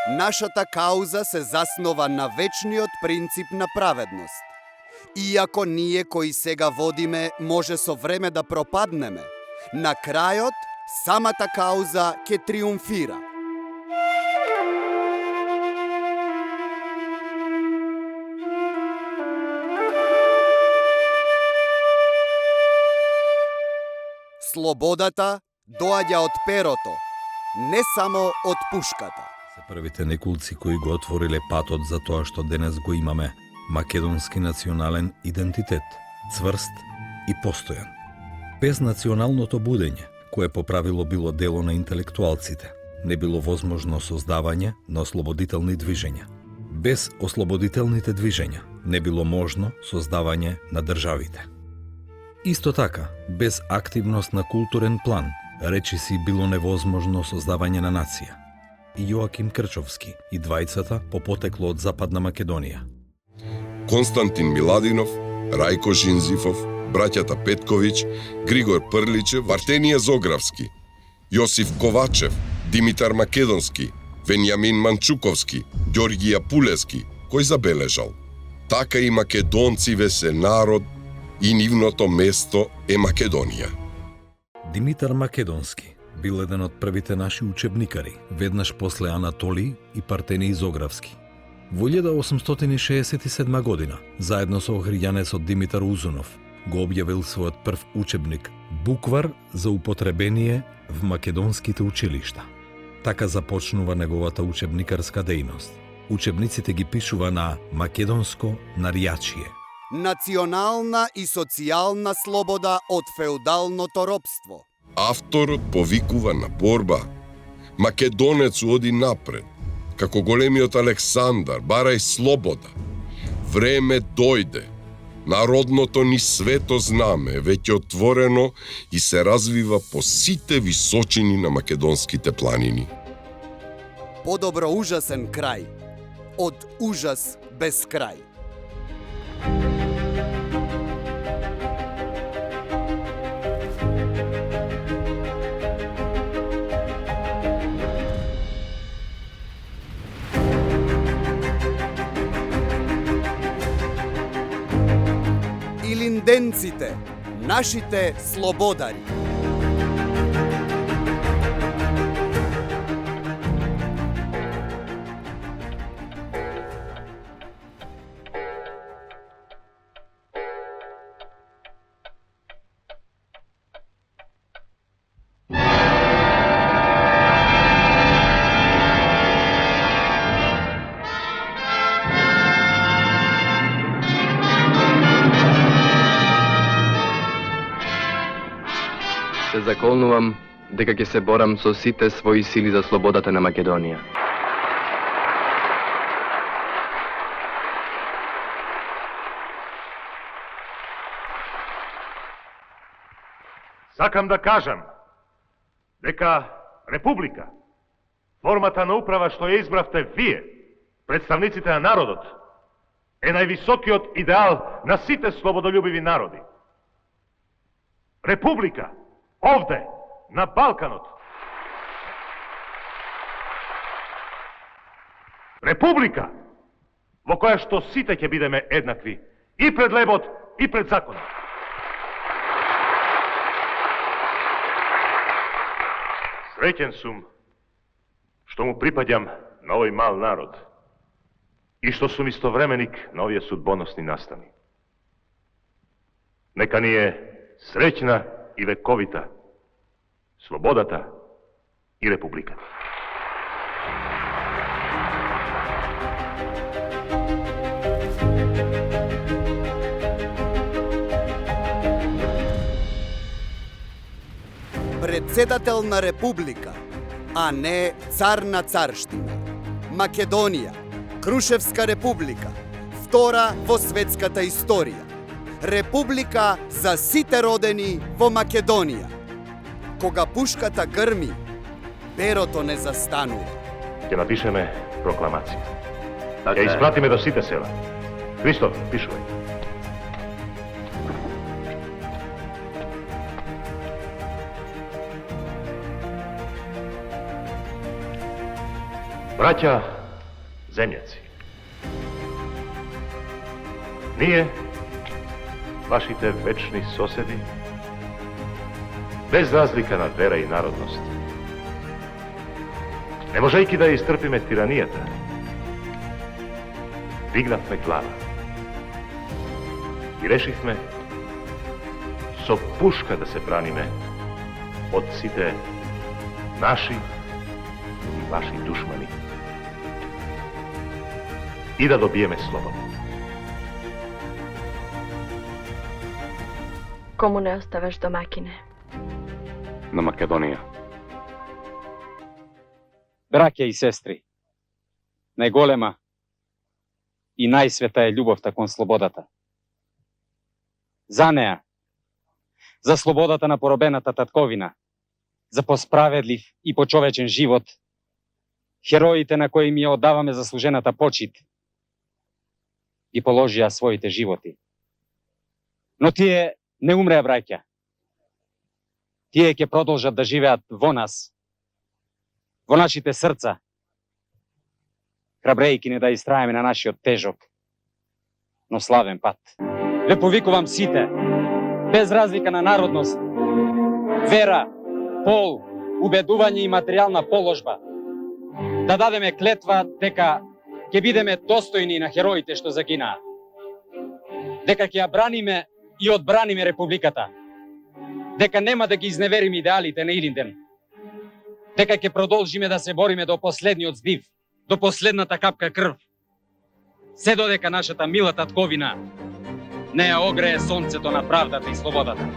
Нашата кауза се заснова на вечниот принцип на праведност. Иако ние кои сега водиме може со време да пропаднеме, на крајот самата кауза ќе триумфира. Слободата доаѓа од перото, не само од пушката. Се првите неколци кои го отвориле патот за тоа што денес го имаме, македонски национален идентитет, цврст и постојан. Без националното будење, кое по правило било дело на интелектуалците, не било возможно создавање на ослободителни движења. Без ослободителните движења не било можно создавање на државите. Исто така, без активност на културен план, речиси било невозможно создавање на нација. И Јоаким Крчовски и двајцата по потекло од Западна Македонија. Константин Миладинов, Рајко Шинзифов, браќата Петковиќ, Григор Прличев, Вартенија Зогравски, Јосиф Ковачев, Димитар Македонски, Венјамин Манчуковски, Ѓорѓија Пулески, кој забележал: така и македонциве се народ и нивното место е Македонија. Димитар Македонски бил еден од првите наши учебникари, веднаш после Анатолиј и Партенија Зогравски. Во 1867 година, заедно со охријанецот Димитар Узунов, го објавил својот прв учебник «Буквар за употребение в македонските училишта». Така започнува неговата учебникарска дејност. Учебниците ги пишува на македонско нарјачие. Национална и социјална слобода од феудалното робство. Авторот повикува на борба. Македонец оди напред. Како големиот Александар, барај слобода. Време дојде. Народното ни свето знаме веќе отворено и се развива по сите височини на македонските планини. Подобро ужасен крај од ужас без крај. Илинденците, нашите слободари. Се заколнувам дека ќе се борам со сите своји сили за слободата на Македонија. Сакам да кажам дека Република, формата на управа што ја избравте вие, представниците на народот, е највисокиот идеал на сите слободолюбиви народи. Република, овде, на Балканот. Република, во која што сите ќе бидеме еднакви, и пред лебот, и пред законот. Среќен сум што му припаѓам на овој мал народ и што сум истовременик на овие судбоносни настани. Нека ни е среќна и вековита слободата и републиката. Председател на република, а не цар на царштина. Македонија, Крушевска република, втора во светската историја. Република за сите родени во Македонија. Кога пушката грми, перото не застанува. Ќе напишеме прокламација. Ќе испратиме до сите села. Христо, пишувај. Braća zemljaci, nije vašite večni sosedi, bez razlika na vera i narodnost. Ne može iki da istrpime tiranijata. Dignatme glava i rešihme so puška da se branime od site naši i vaši dušmani i da dobijeme slobodu. Komu ne ostavaš domakine? Na Македонија. Браќа и сестри, најголема и најсвета е љубовта кон слободата. За неа, за слободата на поробената татковина, за посправедлив и почовечен живот, хероите на кои ми ја одаваме заслужената почит, ги положија своите животи. Но тие не умреа, браќа. Тие ќе продолжат да живеат во нас, во нашите срца, храбрејки не да истраеме на нашиот тежок, но славен пат. Ве повикувам сите, без разлика на народност, вера, пол, убедување и материјална положба, да дадеме клетва дека ќе бидеме достојни на хероите што загинаа, дека ќе ја браниме и одбраниме Републиката, дека нема да ги изневериме идеалите на Илинден, дека ќе продолжиме да се бориме до последниот здив, до последната капка крв, се додека нашата мила татковина не ја огрее сонцето на правдата и слободата.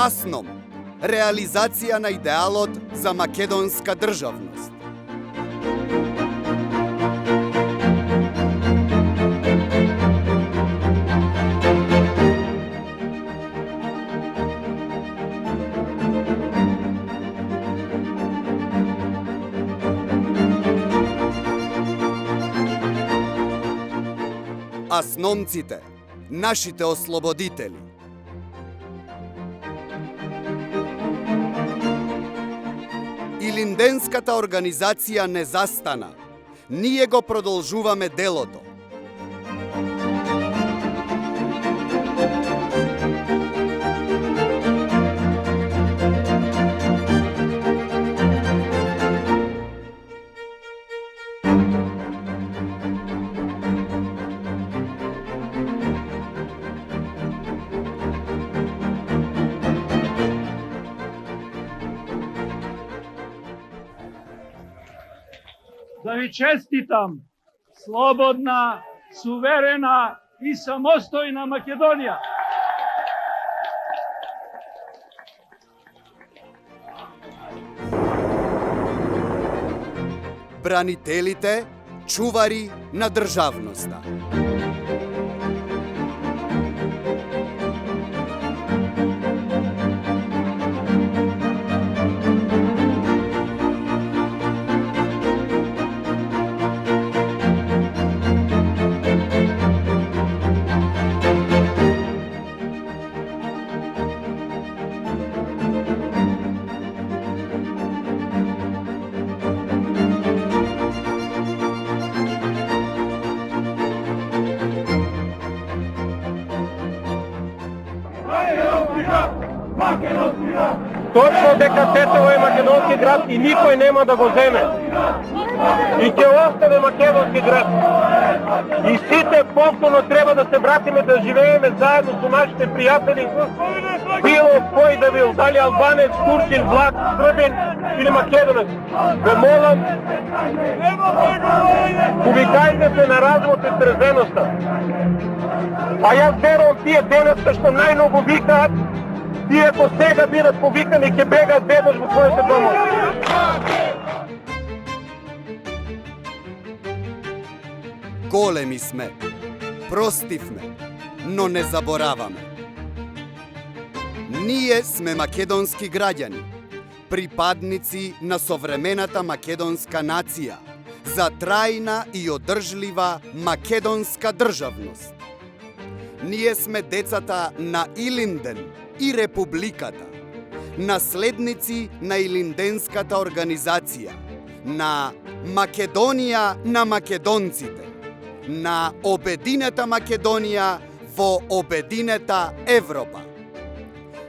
Асном, реализација на идеалот за македонска државност. Асномците, нашите ослободители. Илинденската организација не застана. Ние го продолжуваме делото. Да ви честитам, слободна, суверена и самостојна Македонија. Бранителите, чувари на државноста. Точно дека Тетово е македонски град и никој нема да го земе. И ќе остане македонски град. И сите повторно треба да се вратиме да живееме заедно со нашите пријатели. Било кој да бил, дали албанец, турчин, влак, србин или македонец. Ве молам, повикајте се на разумот и трезвеноста. А јас верувам тие денеска што најмногу викаат, тие ако сега бидат повикани ќе бегаат бедош во своите домови. Големи сме, простивме, но не забораваме. Ние сме македонски граѓани, припадници на современата македонска нација, за трајна и одржлива македонска државност. Ние сме децата на Илинден и Републиката, наследници на Илинденската организација, на Македонија на македонците, на обединета Македонија во обединета Европа.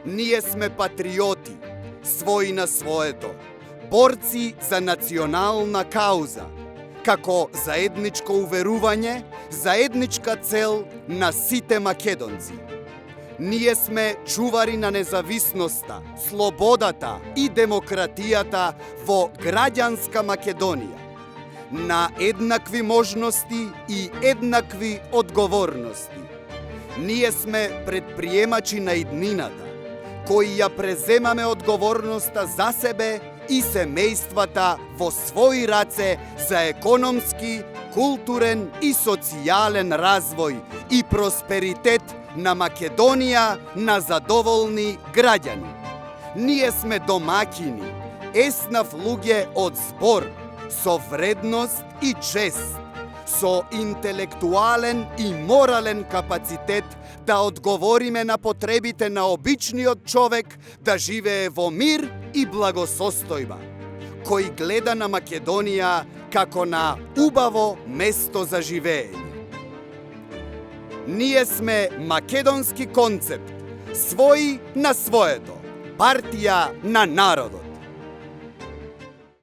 Ние сме патриоти, своји на своето, борци за национална кауза, како заедничко уверување, заедничка цел на сите македонци. Ние сме чувари на независноста, слободата и демократијата во граѓанска Македонија, на еднакви можности и еднакви одговорности. Ние сме предприемачи на иднината, кои ја преземаме одговорноста за себе и семејствата во своји раце за економски, културен и социјален развој и просперитет на Македонија на задоволни граѓани. Ние сме домакини, еснав луѓе од збор, со вредност и чест, со интелектуален и морален капацитет да одговориме на потребите на обичниот човек да живее во мир и благосостојба, кој гледа на Македонија како на убаво место за живење. Ние сме македонски концепт, своји на своето, партија на народот.